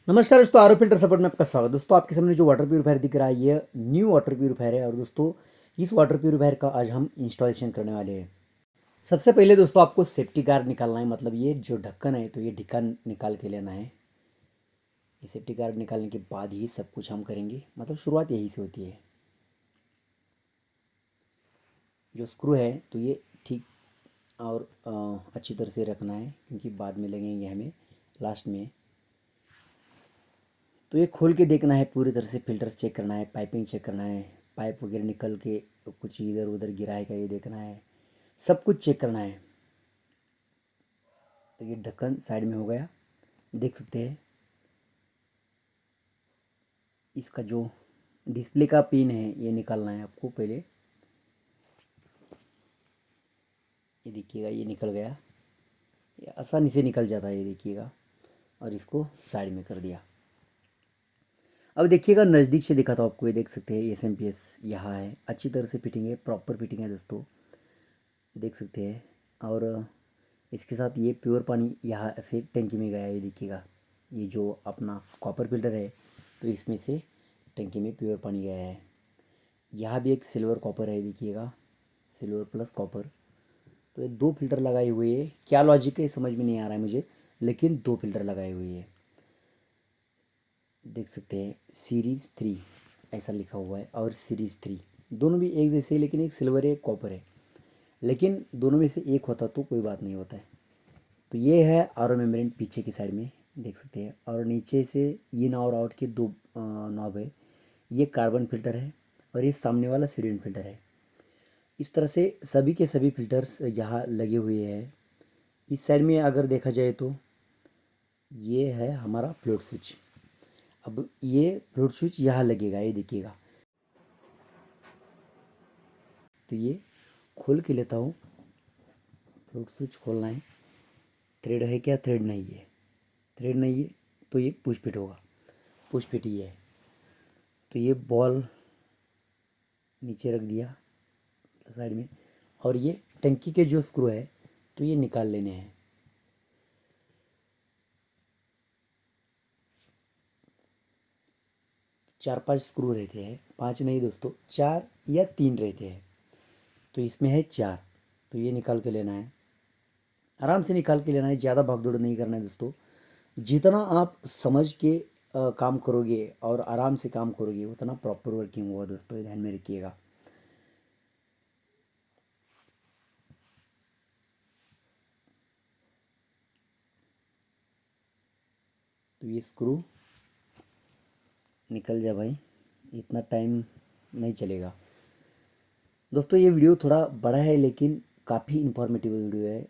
नमस्कार दोस्तों, are filter support में आपका स्वागत। दोस्तों आपके सामने जो वाटर प्यूरीफायर दिख रहा है ये न्यू वाटर प्यूरीफायर है। और दोस्तों इस वाटर प्यूरीफायर का आज हम इंस्टॉलेशन करने वाले हैं। सबसे पहले दोस्तों आपको सेफ्टी गार्ड निकालना है, मतलब ये जो ढक्कन है तो ये ढक्कन निकाल के लेना है। ये सेफ्टी गार्ड निकालने के बाद ही सब कुछ हम करेंगे, मतलब शुरुआत यही से होती है। जो स्क्रू है तो ये ठीक और अच्छी तरह से रखना है, क्योंकि बाद में लगेंगे हमें लास्ट में। तो ये खोल के देखना है, पूरी तरह से फिल्टर्स चेक करना है, पाइपिंग चेक करना है, पाइप वगैरह निकल के कुछ इधर उधर गिरा है क्या ये देखना है, सब कुछ चेक करना है। तो ये ढक्कन साइड में हो गया, देख सकते हैं। इसका जो डिस्प्ले का पिन है ये निकालना है आपको पहले। ये देखिएगा, ये निकल गया, ये आसानी से निकल जाता है, ये देखिएगा। और इसको साइड में कर दिया। अब देखिएगा, नज़दीक से दिखाता हूँ आपको। ये देख सकते हैं एसएमपीएस यहाँ है, अच्छी तरह से फिटिंग है, प्रॉपर फिटिंग है दोस्तों, देख सकते हैं। और इसके साथ ये प्योर पानी यहाँ से टंकी में गया है, ये देखिएगा। ये जो अपना कॉपर फिल्टर है तो इसमें से टंकी में प्योर पानी गया है। यहाँ भी एक सिल्वर कॉपर है, देखिएगा, सिल्वर प्लस कॉपर। तो ये दो फिल्टर लगाए हुए हैं। क्या लॉजिक है समझ में नहीं आ रहा है मुझे, लेकिन दो फिल्टर लगाए हुए हैं, देख सकते हैं। सीरीज़ 3 ऐसा लिखा हुआ है, और सीरीज़ 3 दोनों भी एक जैसे हैं, लेकिन एक सिल्वर है एक कॉपर है। लेकिन दोनों में से एक होता तो कोई बात नहीं होता है। तो ये है आर ओ मेम्ब्रेन पीछे की साइड में, देख सकते हैं। और नीचे से इन और आउट के दो नॉब है। ये कार्बन फिल्टर है और ये सामने वाला सिलिकॉन फिल्टर है। इस तरह से सभी के सभी फिल्टर्स यहाँ लगे हुए हैं। इस साइड में अगर देखा जाए तो ये है हमारा फ्लोट स्विच। अब ये फ्लोट स्विच यहाँ लगेगा, ये देखिएगा। तो ये खोल के लेता हूँ। फ्लोट स्विच खोलना है। थ्रेड है क्या? थ्रेड नहीं है, थ्रेड नहीं है तो ये पुश फिट होगा, पुश फिट ही है। तो ये बॉल नीचे रख दिया साइड में। और ये टंकी के जो स्क्रू है तो ये निकाल लेने हैं। चार पांच स्क्रू रहते हैं, पांच नहीं दोस्तों, 4 या 3 रहते हैं। तो इसमें है 4, तो ये निकाल के लेना है, आराम से निकाल के लेना है, ज़्यादा भागदौड़ नहीं करना है दोस्तों। जितना आप समझ के काम करोगे और आराम से काम करोगे उतना प्रॉपर वर्किंग होगा दोस्तों, ये ध्यान में रखिएगा। तो ये स्क्रू निकल जा भाई, इतना टाइम नहीं चलेगा दोस्तों। ये वीडियो थोड़ा बड़ा है लेकिन काफ़ी इन्फॉर्मेटिव वीडियो है,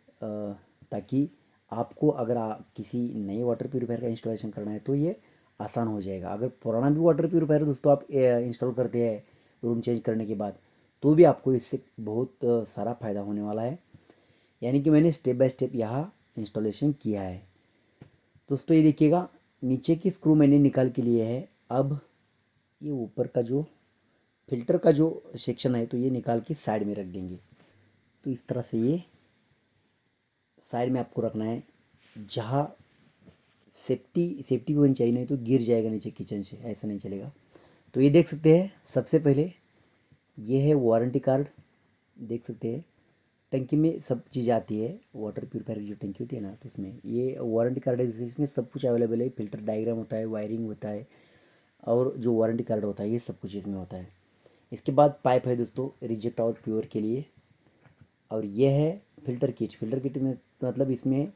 ताकि आपको अगर किसी नए वाटर प्यूरीफायर का इंस्टॉलेशन करना है तो ये आसान हो जाएगा। अगर पुराना भी वाटर प्यूरीफायर दोस्तों आप इंस्टॉल करते हैं रूम चेंज करने के बाद, तो भी आपको इससे बहुत सारा फ़ायदा होने वाला है। यानी कि मैंने स्टेप बाय स्टेप यहाँ इंस्टॉलेशन किया है दोस्तों। ये देखिएगा, नीचे की स्क्रू मैंने निकाल के लिए है। अब ये ऊपर का जो फिल्टर का जो सेक्शन है तो ये निकाल के साइड में रख देंगे। तो इस तरह से ये साइड में आपको रखना है, जहाँ सेफ्टी सेफ्टी भी होनी चाहिए, नहीं तो गिर जाएगा नीचे किचन से, ऐसा नहीं चलेगा। तो ये देख सकते हैं, सबसे पहले ये है वारंटी कार्ड, देख सकते हैं। टंकी में सब चीज़ आती है, वाटर प्यूरीफायर की जो टंकी होती है ना, तो उसमें ये वारंटी कार्ड है, इसमें सब कुछ अवेलेबल है। फिल्टर डायग्राम होता है, वायरिंग होता है, और जो वारंटी कार्ड होता है ये सब कुछ इसमें होता है। इसके बाद पाइप है दोस्तों रिजेक्ट और प्योर के लिए। और ये है फ़िल्टर किट। फ़िल्टर किट में मतलब इसमें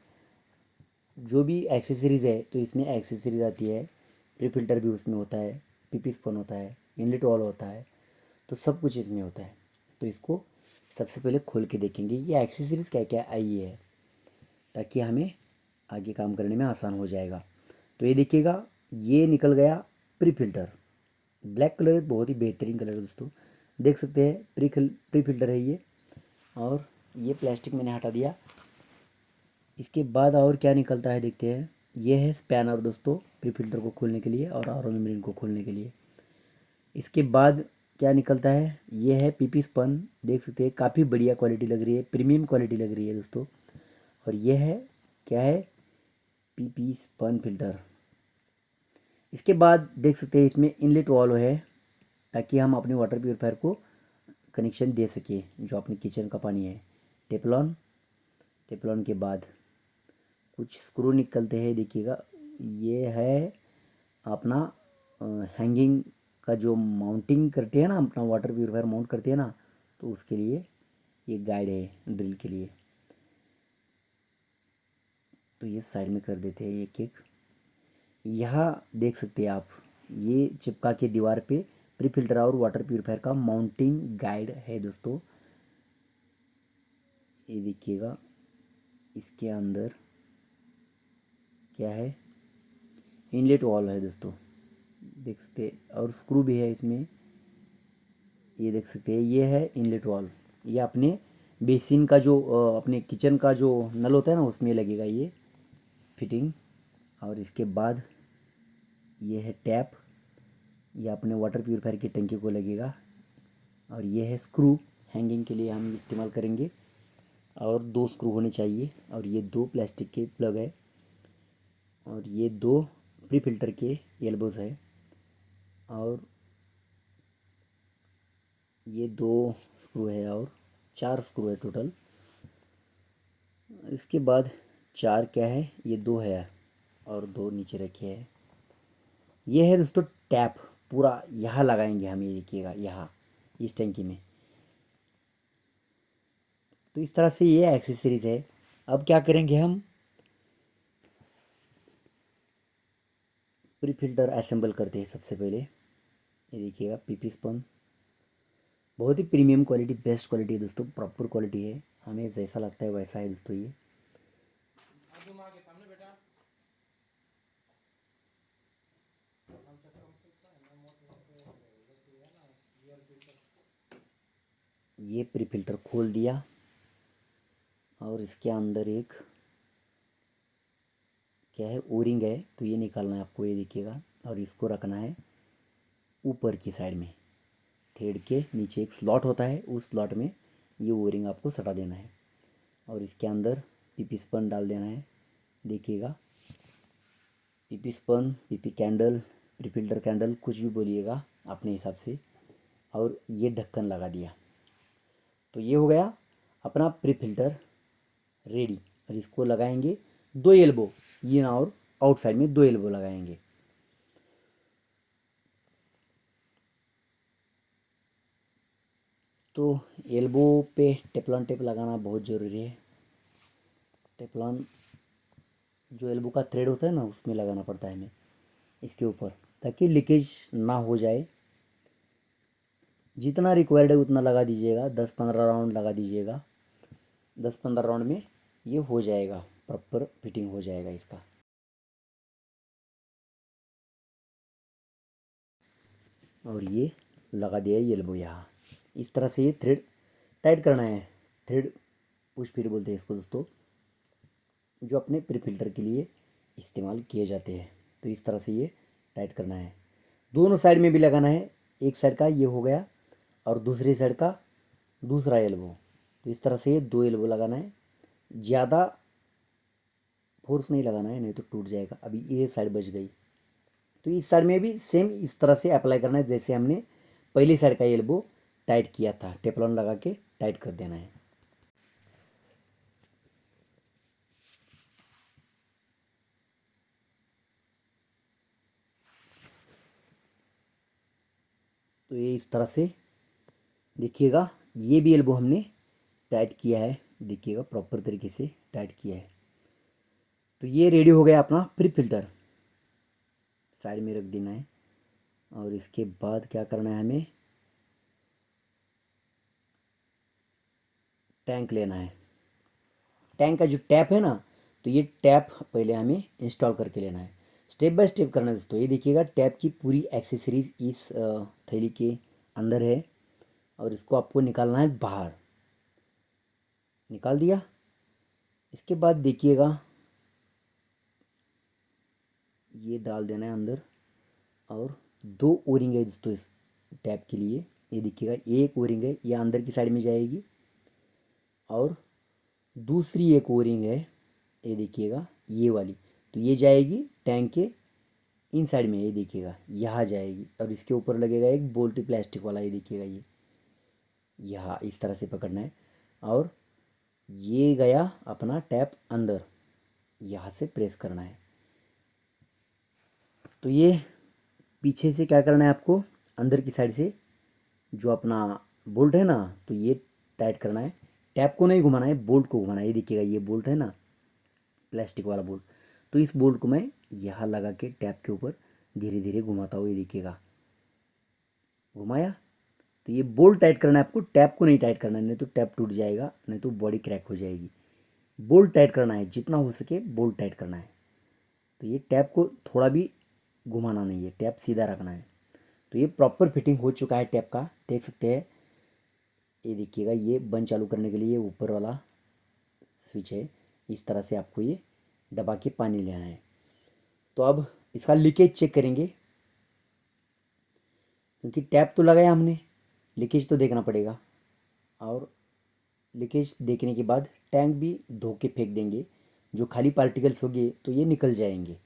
जो भी एक्सेसरीज़ है तो इसमें एक्सेसरीज आती है। प्री फिल्टर भी उसमें होता है, पीपी स्पन होता है, इनलेट वाल होता है, तो सब कुछ इसमें होता है। तो इसको सबसे पहले खोल के देखेंगे ये एक्सेसरीज़ क्या क्या आई है, ताकि हमें आगे काम करने में आसान हो जाएगा। तो ये देखिएगा, ये निकल गया प्री फिल्टर। ब्लैक कलर है, बहुत ही बेहतरीन कलर है दोस्तों, देख सकते हैं। प्री फिल्टर है ये। और ये प्लास्टिक मैंने हटा दिया। इसके बाद और क्या निकलता है देखते हैं। ये है स्पैनर दोस्तों, प्री फिल्टर को खोलने के लिए और आर ओ मेम्ब्रेन को खोलने के लिए। इसके बाद क्या निकलता है, ये है पीपी स्पन, देख सकते हैं, काफ़ी बढ़िया क्वालिटी लग रही है, प्रीमियम क्वालिटी लग रही है दोस्तों। और ये है क्या है, पीपी स्पन फिल्टर। इसके बाद देख सकते हैं इसमें इनलेट वाल्व है, ताकि हम अपने वाटर प्यूरीफायर को कनेक्शन दे सके जो अपने किचन का पानी है। टेपलॉन, टेपलॉन के बाद कुछ स्क्रू निकलते हैं, देखिएगा ये है अपना हैंगिंग का जो माउंटिंग करते हैं ना, अपना वाटर प्यूरीफायर माउंट करते हैं ना, तो उसके लिए ये गाइड है ड्रिल के लिए। तो ये साइड में कर देते हैं एक एक। यहाँ देख सकते हैं आप, ये चिपका के दीवार पे प्री फिल्टर और वाटर प्यूरीफायर का माउंटिंग गाइड है दोस्तों। ये देखिएगा इसके अंदर क्या है, इनलेट वाल्व है दोस्तों, देख सकते हैं, और स्क्रू भी है इसमें। ये देख सकते हैं ये है इनलेट वाल्व। ये अपने बेसिन का जो अपने किचन का जो नल होता है ना, उसमें लगेगा ये फिटिंग। और इसके बाद ये है टैप, ये अपने वाटर प्यूरीफायर की टंकी को लगेगा। और ये है स्क्रू, हैंगिंग के लिए हम इस्तेमाल करेंगे, और 2 स्क्रू होने चाहिए। और ये 2 प्लास्टिक के प्लग है, और ये 2 प्री फिल्टर के एल्बोज है, और ये 2 स्क्रू है, और 4 स्क्रू है टोटल। इसके बाद 4 क्या है, ये 2 है, और 2 नीचे रखे हैं। ये है दोस्तों टैप, पूरा यहाँ लगाएंगे हम, ये देखिएगा यहाँ इस टंकी में। तो इस तरह से ये एक्सेसरीज है। अब क्या करेंगे हम, प्री फिल्टर असेंबल करते हैं सबसे पहले। ये देखिएगा पीपी स्पन, बहुत ही प्रीमियम क्वालिटी, बेस्ट क्वालिटी है दोस्तों, प्रॉपर क्वालिटी है, हमें जैसा लगता है वैसा है दोस्तों। ये प्री फिल्टर खोल दिया, और इसके अंदर एक क्या है, ओरिंग है, तो ये निकालना है आपको, ये देखिएगा। और इसको रखना है ऊपर की साइड में, थ्रेड के नीचे एक स्लॉट होता है, उस स्लॉट में ये ओरिंग आपको सटा देना है। और इसके अंदर पीपी स्पन डाल देना है, देखिएगा PP spun, PP candle, pre filter candle, कुछ भी बोलिएगा अपने हिसाब से। और ये ढक्कन लगा दिया, तो ये हो गया अपना प्री फिल्टर रेडी। और इसको लगाएंगे 2 एल्बो, ये ना, और आउटसाइड में 2 एल्बो लगाएंगे। तो एल्बो पे टेफ्लॉन टेप लगाना बहुत ज़रूरी है। टेफ्लॉन जो एल्बो का थ्रेड होता है ना, उसमें लगाना पड़ता है हमें, इसके ऊपर, ताकि लीकेज ना हो जाए। जितना रिक्वायर्ड है उतना लगा दीजिएगा, 10-15 राउंड लगा दीजिएगा। 10-15 राउंड में ये हो जाएगा, प्रॉपर फिटिंग हो जाएगा इसका। और ये लगा दिया है एल्बो यहाँ। इस तरह से ये थ्रेड टाइट करना है, थ्रेड पुश फिट बोलते हैं इसको दोस्तों, जो अपने प्री फिल्टर के लिए इस्तेमाल किए जाते हैं। तो इस तरह से ये टाइट करना है, दोनों साइड में भी लगाना है। एक साइड का ये हो गया, और दूसरी साइड का दूसरा एल्बो। तो इस तरह से ये 2 एल्बो लगाना है, ज़्यादा फोर्स नहीं लगाना है, नहीं तो टूट जाएगा। अभी ये साइड बच गई, तो इस साइड में भी सेम इस तरह से अप्लाई करना है, जैसे हमने पहली साइड का एल्बो टाइट किया था, टेफ्लॉन लगा के टाइट कर देना है। तो ये इस तरह से देखिएगा, ये भी एल्बो हमने टाइट किया है, देखिएगा प्रॉपर तरीके से टाइट किया है। तो ये रेडी हो गया अपना प्री फिल्टर, साइड में रख देना है। और इसके बाद क्या करना है, हमें टैंक लेना है। टैंक का जो टैप है ना, तो ये टैप पहले हमें इंस्टॉल करके लेना है, स्टेप बाय स्टेप करना है दोस्तों। ये देखिएगा टैप की पूरी एक्सेसरीज इस थैली के अंदर है, और इसको आपको निकालना है बाहर। निकाल दिया, इसके बाद देखिएगा ये डाल देना है अंदर। और 2 ओरिंग है दोस्तों इस टैप के लिए, ये देखिएगा एक ओरिंग है, ये अंदर की साइड में जाएगी। और दूसरी एक ओरिंग है, ये देखिएगा ये वाली, तो ये जाएगी टैंक के इन साइड में, ये देखिएगा यहाँ जाएगी और इसके ऊपर लगेगा एक बोल्ट प्लास्टिक वाला, ये देखिएगा ये यहाँ इस तरह से पकड़ना है। और ये गया अपना टैप अंदर, यहाँ से प्रेस करना है। तो ये पीछे से क्या करना है आपको, अंदर की साइड से जो अपना बोल्ट है ना, तो ये टाइट करना है। टैप को नहीं घुमाना है, बोल्ट को घुमाना है। ये देखिएगा ये बोल्ट है ना, प्लास्टिक वाला बोल्ट, तो इस बोल्ट को मैं यहाँ लगा के टैप के ऊपर धीरे धीरे घुमाता हूँ। ये देखिएगा घुमाया। तो ये बोल्ट टाइट करना है आपको, टैप को नहीं टाइट करना है, नहीं तो टैप टूट जाएगा, नहीं तो बॉडी क्रैक हो जाएगी। बोल्ट टाइट करना है, जितना हो सके बोल्ट टाइट करना है। तो ये टैप को थोड़ा भी घुमाना नहीं है, टैप सीधा रखना है। तो ये प्रॉपर फिटिंग हो चुका है टैप का, देख सकते हैं। ये देखिएगा ये बंद चालू करने के लिए ये ऊपर वाला स्विच है, इस तरह से आपको ये दबा के पानी लेना है। तो अब इसका लीकेज चेक करेंगे, क्योंकि टैप तो लगाया हमने, लीकेज तो देखना पड़ेगा। और लीकेज देखने के बाद टैंक भी धो के फेंक देंगे, जो खाली पार्टिकल्स होंगे तो ये निकल जाएंगे।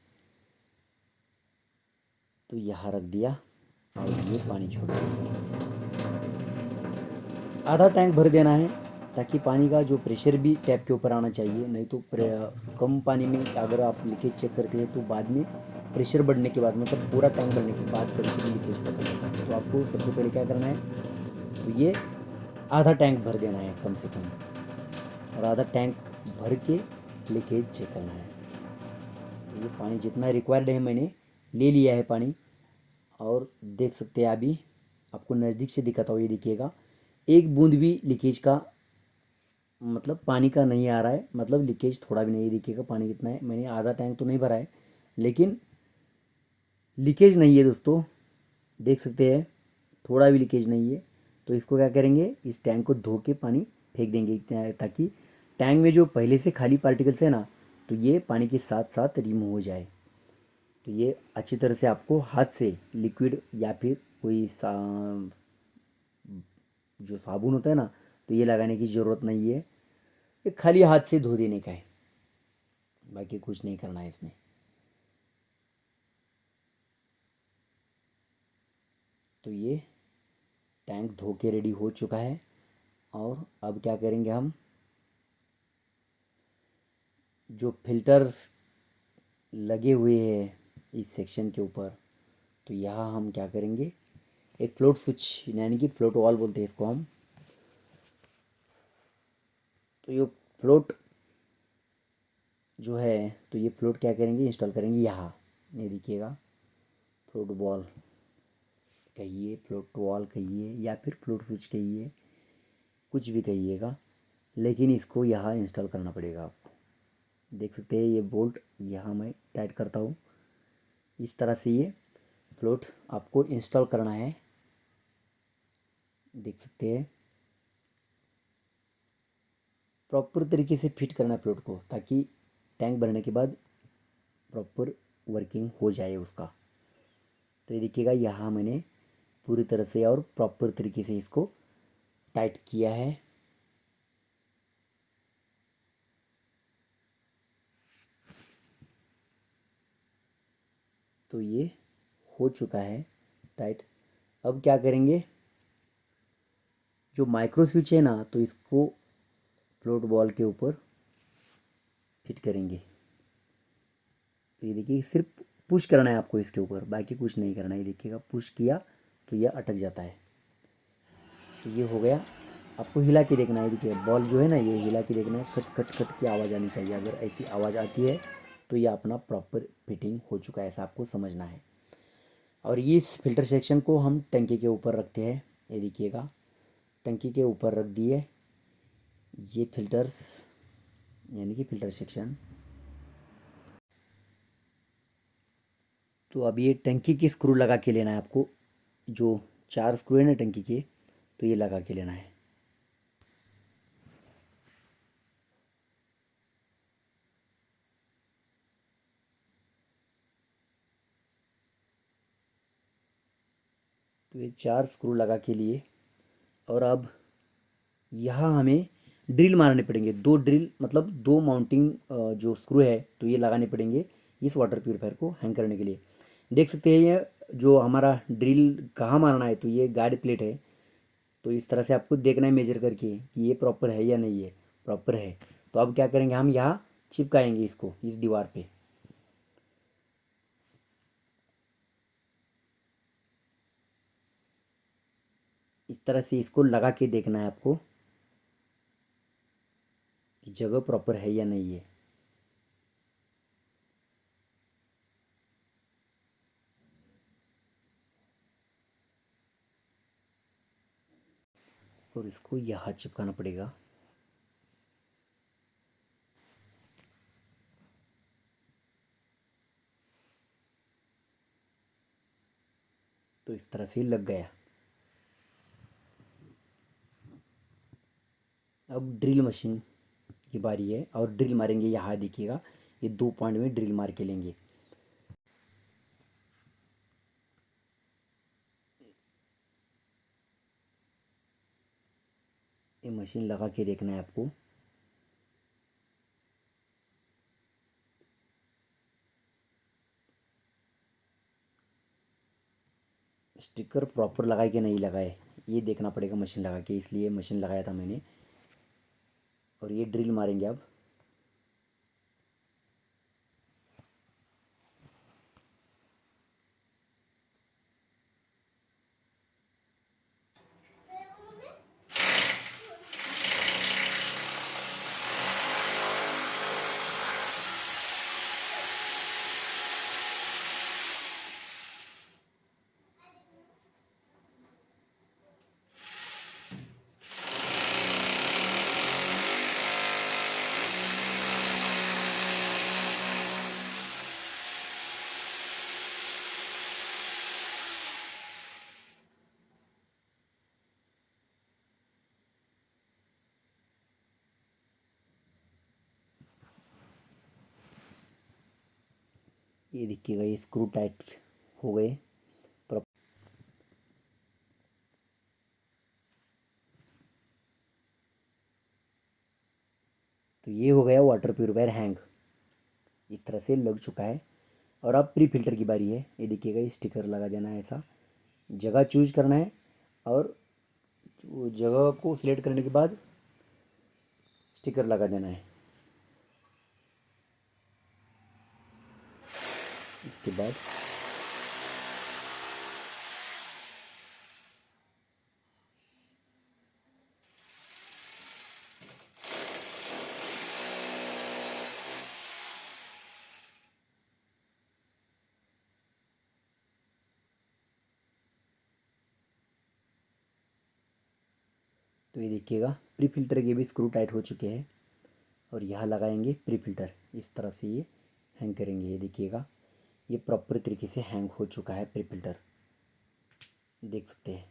तो यहाँ रख दिया और ये पानी छोड़ दिया। आधा टैंक भर देना है, ताकि पानी का जो प्रेशर भी टैप के ऊपर आना चाहिए। नहीं तो कम पानी में अगर आप लीकेज चेक करते हैं तो बाद में प्रेशर बढ़ने के बाद, मतलब पूरा टैंक भरने के बाद करके भी लीकेज पता चलता है। तो आपको सबसे पहले क्या करना है, तो ये आधा टैंक भर देना है कम से कम, और आधा टैंक भर के लीकेज चेक करना है। तो ये पानी जितना रिक्वायर्ड है मैंने ले लिया है पानी। और देख सकते हैं अभी आपको नज़दीक से दिखाता हूँ, ये देखिएगा एक बूंद भी लीकेज का, मतलब पानी का नहीं आ रहा है, मतलब लीकेज थोड़ा भी नहीं है। देखिएगा पानी कितना है, मैंने आधा टैंक तो नहीं भरा है, लेकिन लीकेज नहीं है दोस्तों, देख सकते हैं थोड़ा भी लीकेज नहीं है। तो इसको क्या करेंगे, इस टैंक को धो के पानी फेंक देंगे, ताकि टैंक में जो पहले से खाली पार्टिकल्स है ना, तो ये पानी के साथ साथ रिमूव हो जाए। तो ये अच्छी तरह से आपको हाथ से लिक्विड या फिर कोई जो साबुन होता है ना, तो ये लगाने की ज़रूरत नहीं है। ये खाली हाथ से धो देने का है, बाकी कुछ नहीं करना है इसमें। तो ये टैंक धो के रेडी हो चुका है। और अब क्या करेंगे, हम जो फिल्टर्स लगे हुए हैं इस सेक्शन के ऊपर, तो यहाँ हम क्या करेंगे, एक फ्लोट स्विच यानी कि फ्लोट वॉल बोलते हैं इसको हम। तो ये फ्लोट जो है, तो ये फ्लोट क्या करेंगे, इंस्टॉल करेंगे यहाँ। ये देखिएगा फ्लोट वॉल कहिए, फ्लोट वॉल कहिए, या फिर फ्लोट स्विच कहिए, कुछ भी कहिएगा, लेकिन इसको यहाँ इंस्टॉल करना पड़ेगा आपको। देख सकते हैं ये बोल्ट यहाँ मैं टाइट करता हूँ, इस तरह से ये फ्लोट आपको इंस्टॉल करना है। देख सकते हैं प्रॉपर तरीके से फिट करना है फ्लोट को, ताकि टैंक भरने के बाद प्रॉपर वर्किंग हो जाए उसका। तो ये देखिएगा यहाँ मैंने पूरी तरह से और प्रॉपर तरीके से इसको टाइट किया है। तो ये हो चुका है टाइट। अब क्या करेंगे, जो माइक्रो स्विच है ना, तो इसको फ्लोट बॉल के ऊपर फिट करेंगे। तो ये देखिए सिर्फ पुश करना है आपको इसके ऊपर, बाकी कुछ नहीं करना है। ये देखिएगा पुश किया तो यह अटक जाता है। तो ये हो गया, आपको हिला के देखना है। देखिए बॉल जो है ना, ये हिला के देखना है, खट खट खट की आवाज़ आनी चाहिए। अगर ऐसी आवाज़ आती है तो ये अपना प्रॉपर फिटिंग हो चुका है, ऐसा आपको समझना है। और ये इस फिल्टर सेक्शन को हम टंकी के ऊपर रखते हैं। ये देखिएगा टंकी के ऊपर रख दिए ये फिल्टर्स, यानी कि फिल्टर सेक्शन। तो अब ये टंकी की स्क्रू लगा के लेना है आपको, जो 4 स्क्रू है ना टंकी के, तो ये लगा के लेना है। तो ये 4 स्क्रू लगा के लिए, और अब यहाँ हमें ड्रिल मारने पड़ेंगे, 2 ड्रिल, मतलब 2 माउंटिंग जो स्क्रू है, तो ये लगाने पड़ेंगे इस वाटर प्यूरीफायर को हैंग करने के लिए। देख सकते हैं ये जो हमारा ड्रिल कहाँ मारना है, तो ये गार्ड प्लेट है। तो इस तरह से आपको देखना है मेजर करके कि ये प्रॉपर है या नहीं है। प्रॉपर है तो अब क्या करेंगे, हम यहाँ चिपकाएंगे इसको इस दीवार पे। इस तरह से इसको लगा के देखना है आपको कि जगह प्रॉपर है या नहीं है। और इसको यहाँ चिपकाना पड़ेगा। तो इस तरह से लग गया। अब ड्रिल मशीन की बारी है और ड्रिल मारेंगे। यहाँ देखिएगा ये 2 पॉइंट में ड्रिल मार के लेंगे। ये मशीन लगा के देखना है आपको। स्टिकर प्रॉपर लगाए कि नहीं लगाए ये देखना पड़ेगा मशीन लगा के, इसलिए मशीन लगाया था मैंने। और ये ड्रिल मारेंगे अब। ये देखिएगा ये स्क्रू टाइट हो गए। तो ये हो गया वाटर प्यूरिफायर हैंग। इस तरह से लग चुका है। और अब प्री फिल्टर की बारी है। ये देखिएगा ये स्टिकर लगा देना है, ऐसा जगह चूज करना है। और जगह को सिलेक्ट करने के बाद स्टिकर लगा देना है। इसके बाद तो ये देखिएगा प्री फिल्टर के भी स्क्रू टाइट हो चुके हैं। और यहाँ लगाएंगे प्री फिल्टर। इस तरह से ये हैंग करेंगे। ये देखिएगा ये प्रॉपर तरीके से हैंग हो चुका है प्री फिल्टर, देख सकते हैं।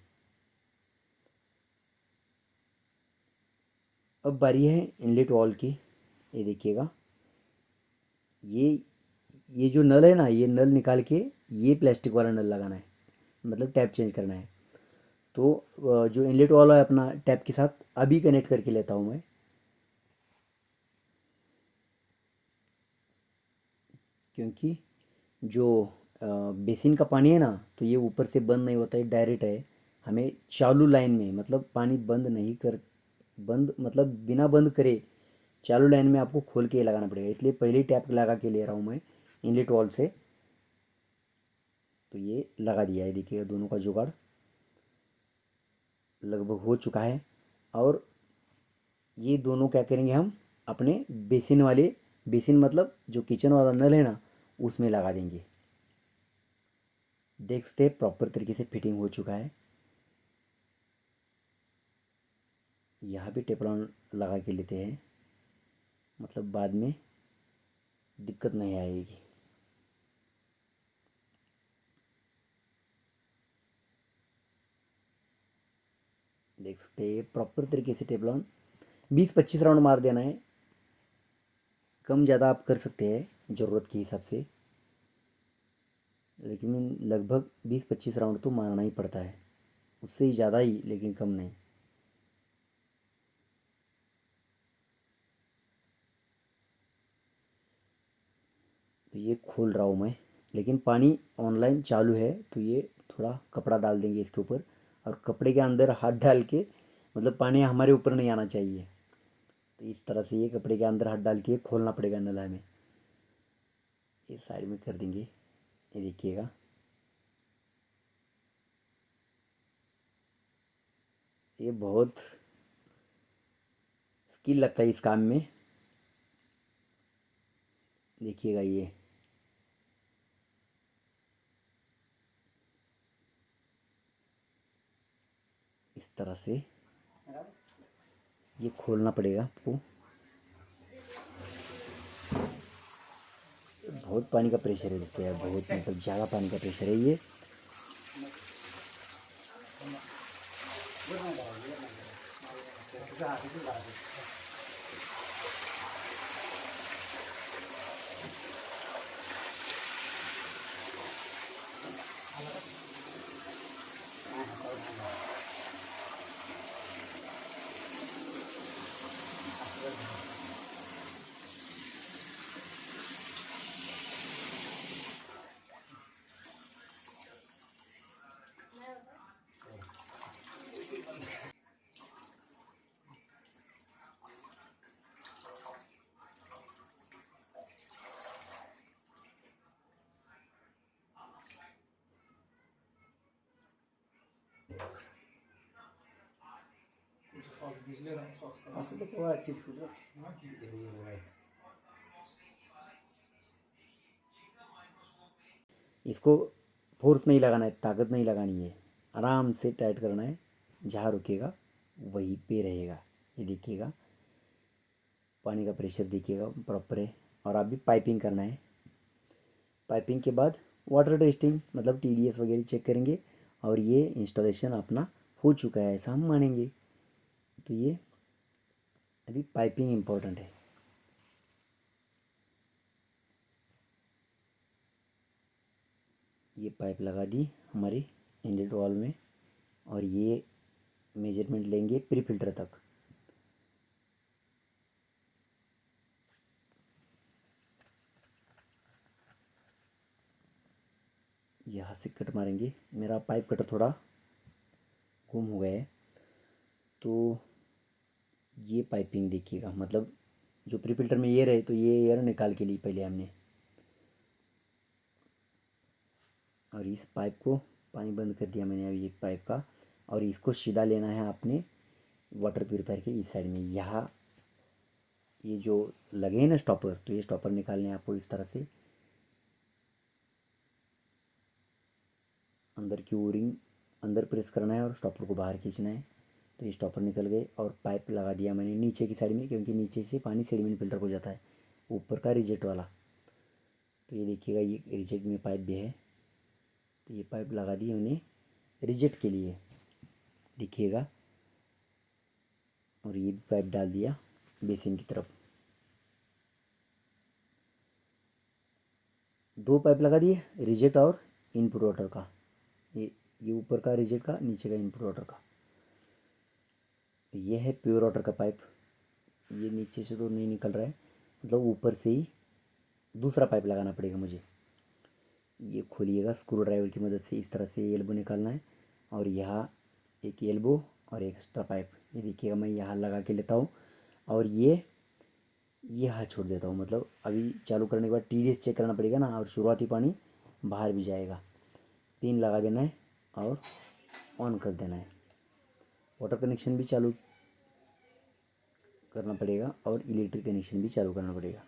अब बारी है इनलेट वॉल की। ये देखिएगा ये ये जो नल है ना, ये नल निकाल के ये प्लास्टिक वाला नल लगाना है, मतलब टैप चेंज करना है। तो जो इनलेट वाला है अपना टैप के साथ अभी कनेक्ट करके लेता हूँ मैं। क्योंकि जो बेसिन का पानी है ना, तो ये ऊपर से बंद नहीं होता है, डायरेक्ट है। हमें चालू लाइन में, मतलब पानी बंद नहीं कर, बंद मतलब बिना बंद करे चालू लाइन में आपको खोल के लगाना पड़ेगा। इसलिए पहले ही टैप लगा के ले रहा हूँ मैं इनलेट वॉल से। तो ये लगा दिया है, देखिएगा दोनों का जुगाड़ लगभग हो चुका है। और ये दोनों क्या करेंगे, हम अपने बेसिन वाले, बेसिन मतलब जो किचन वाला नल है ना, उसमें लगा देंगे। देख सकते हैं प्रॉपर तरीके से फिटिंग हो चुका है। यहाँ भी टेपलॉन लगा के लेते हैं, मतलब बाद में दिक्कत नहीं आएगी। देख सकते हैं प्रॉपर तरीके से टेपलॉन 20-25 राउंड मार देना है। कम ज़्यादा आप कर सकते हैं ज़रूरत के हिसाब से, लेकिन लगभग 20-25 राउंड तो मारना ही पड़ता है, उससे ही ज़्यादा ही, लेकिन कम नहीं। तो ये खोल रहा हूँ मैं लेकिन पानी ऑनलाइन चालू है, तो ये थोड़ा कपड़ा डाल देंगे इसके ऊपर, और कपड़े के अंदर हाथ डाल के, मतलब पानी हमारे ऊपर नहीं आना चाहिए, तो इस तरह से ये कपड़े के अंदर हाथ डाल के खोलना पड़ेगा नल हमें। ये साइड में कर देंगे, ये देखिएगा। ये बहुत स्किल लगता है इस काम में, देखिएगा। ये इस तरह से ये खोलना पड़ेगा आपको। बहुत पानी का प्रेशर है दोस्तों यार, बहुत मतलब ज़्यादा पानी का प्रेशर है ये। इसको फोर्स नहीं लगाना है, ताकत नहीं लगानी है, आराम से टाइट करना है। जहाँ रुकेगा वहीं पे रहेगा। ये देखिएगा, पानी का प्रेशर देखिएगा प्रॉपर है। और आप भी पाइपिंग करना है। पाइपिंग के बाद वाटर टेस्टिंग, मतलब TDS वगैरह चेक करेंगे, और ये इंस्टॉलेशन अपना हो चुका है ऐसा हम मानेंगे। तो ये अभी पाइपिंग इम्पोर्टेंट है। ये पाइप लगा दी हमारी इनलेट वॉल में, और ये मेजरमेंट लेंगे प्री फिल्टर तक। यहाँ से कट मारेंगे। मेरा पाइप कटर थोड़ा गुम हो गया है, तो ये पाइपिंग देखिएगा, मतलब जो प्री फिल्टर में एयर है, तो ये एयर निकाल के ली पहले हमने। और इस पाइप को पानी बंद कर दिया मैंने अभी एक पाइप का, और इसको सीधा लेना है आपने वाटर प्यूरीफायर के इस साइड में। यहाँ ये जो लगे हैं ना स्टॉपर, तो ये स्टॉपर निकालने हैं आपको इस तरह से। अंदर की ओरिंग अंदर प्रेस करना है और स्टॉपर को बाहर खींचना है। तो ये स्टॉपर निकल गए, और पाइप लगा दिया मैंने नीचे की साइड में, क्योंकि नीचे से पानी सेडिमेंट फिल्टर हो जाता है, ऊपर का रिजेक्ट वाला। तो ये देखिएगा, ये रिजेक्ट में पाइप भी है, तो ये पाइप लगा दी मैंने रिजेक्ट के लिए, देखिएगा। और ये भी पाइप डाल दिया बेसिन की तरफ। दो पाइप लगा दिए, रिजेक्ट और इनपुट वाटर का। ये ऊपर का रिजेक्ट का, नीचे का इनपुट वाटर का। ये है प्योर वाटर का पाइप। ये नीचे से तो नहीं निकल रहा है, मतलब ऊपर से ही दूसरा पाइप लगाना पड़ेगा मुझे। ये खोलिएगा स्क्रू ड्राइवर की मदद से, इस तरह से एल्बो निकालना है, और यहाँ एक एल्बो और एक एक्स्ट्रा पाइप। ये देखिएगा, मैं यहाँ लगा के लेता हूँ, और ये यहाँ छोड़ देता हूँ। मतलब अभी चालू करने के बाद TDS चेक करना पड़ेगा ना, और शुरुआती पानी बाहर भी जाएगा। पिन लगा देना है और ऑन कर देना है। वाटर कनेक्शन भी चालू करना पड़ेगा, और इलेक्ट्रिक कनेक्शन भी चालू करना पड़ेगा।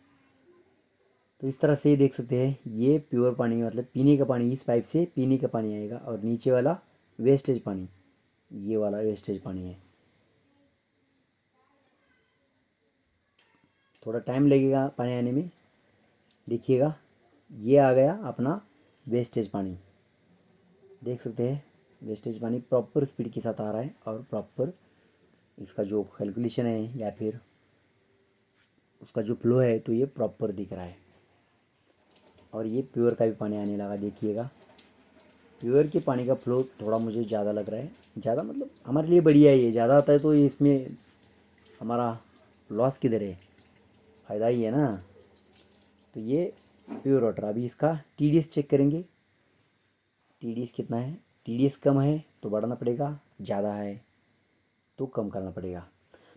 तो इस तरह से देख सकते हैं, ये प्योर पानी, मतलब पीने का पानी, इस पाइप से पीने का पानी आएगा, और नीचे वाला वेस्टेज पानी, ये वाला वेस्टेज पानी है। थोड़ा टाइम लगेगा पानी आने में। देखिएगा, ये आ गया अपना वेस्टेज पानी, देख सकते हैं। वेस्टेज पानी प्रॉपर स्पीड के साथ आ रहा है, और प्रॉपर इसका जो कैलकुलेशन है या फिर उसका जो फ्लो है, तो ये प्रॉपर दिख रहा है। और ये प्योर का भी पानी आने लगा, देखिएगा। प्योर के पानी का फ्लो थोड़ा मुझे ज़्यादा लग रहा है, ज़्यादा मतलब हमारे लिए बढ़िया है। ये ज़्यादा आता है तो ये इसमें हमारा लॉस किधर है, फ़ायदा ही है ना। तो ये प्योर वाटर। अभी इसका TDS चेक करेंगे, TDS कितना है। TDS कम है तो बढ़ाना पड़ेगा, ज़्यादा है तो कम करना पड़ेगा।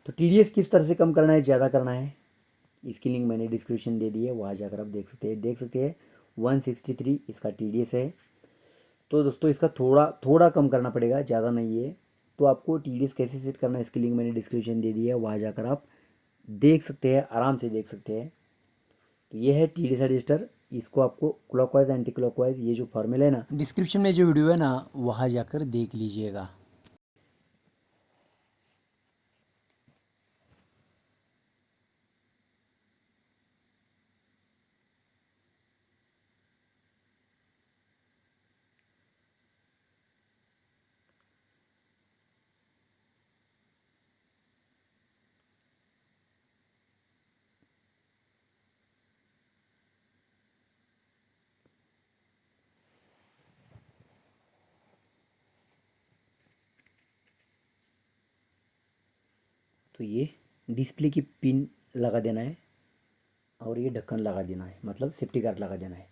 तो TDS किस तरह से कम करना है, ज़्यादा करना है, इसकी लिंक मैंने डिस्क्रिप्शन दे दी है, वहाँ जाकर आप देख सकते हैं 163 इसका TDS है। तो दोस्तों इसका थोड़ा थोड़ा कम करना पड़ेगा, ज़्यादा नहीं है। तो आपको TDS कैसे सेट करना है, इसकी लिंक मैंने डिस्क्रिप्शन दे दी है, वहाँ जाकर आप देख सकते हैं, आराम से देख सकते हैं। तो ये है TDS रजिस्टर। इसको आपको क्लॉकवाइज एंटी क्लॉकवाइज ये जो फॉर्मूला है ना, डिस्क्रिप्शन में जो वीडियो है ना वहाँ जाकर देख लीजिएगा। तो ये डिस्प्ले की पिन लगा देना है और ये ढक्कन लगा देना है, मतलब सेफ्टी गार्ड लगा देना है।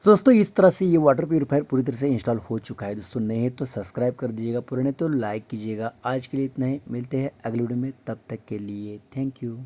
दोस्तों इस तरह से ये वाटर प्यूरीफायर पूरी तरह से इंस्टॉल हो चुका है। दोस्तों नए हैं तो सब्सक्राइब कर दीजिएगा, पुराने तो लाइक कीजिएगा। आज के लिए इतना ही, मिलते हैं अगले वीडियो में, तब तक के लिए थैंक यू।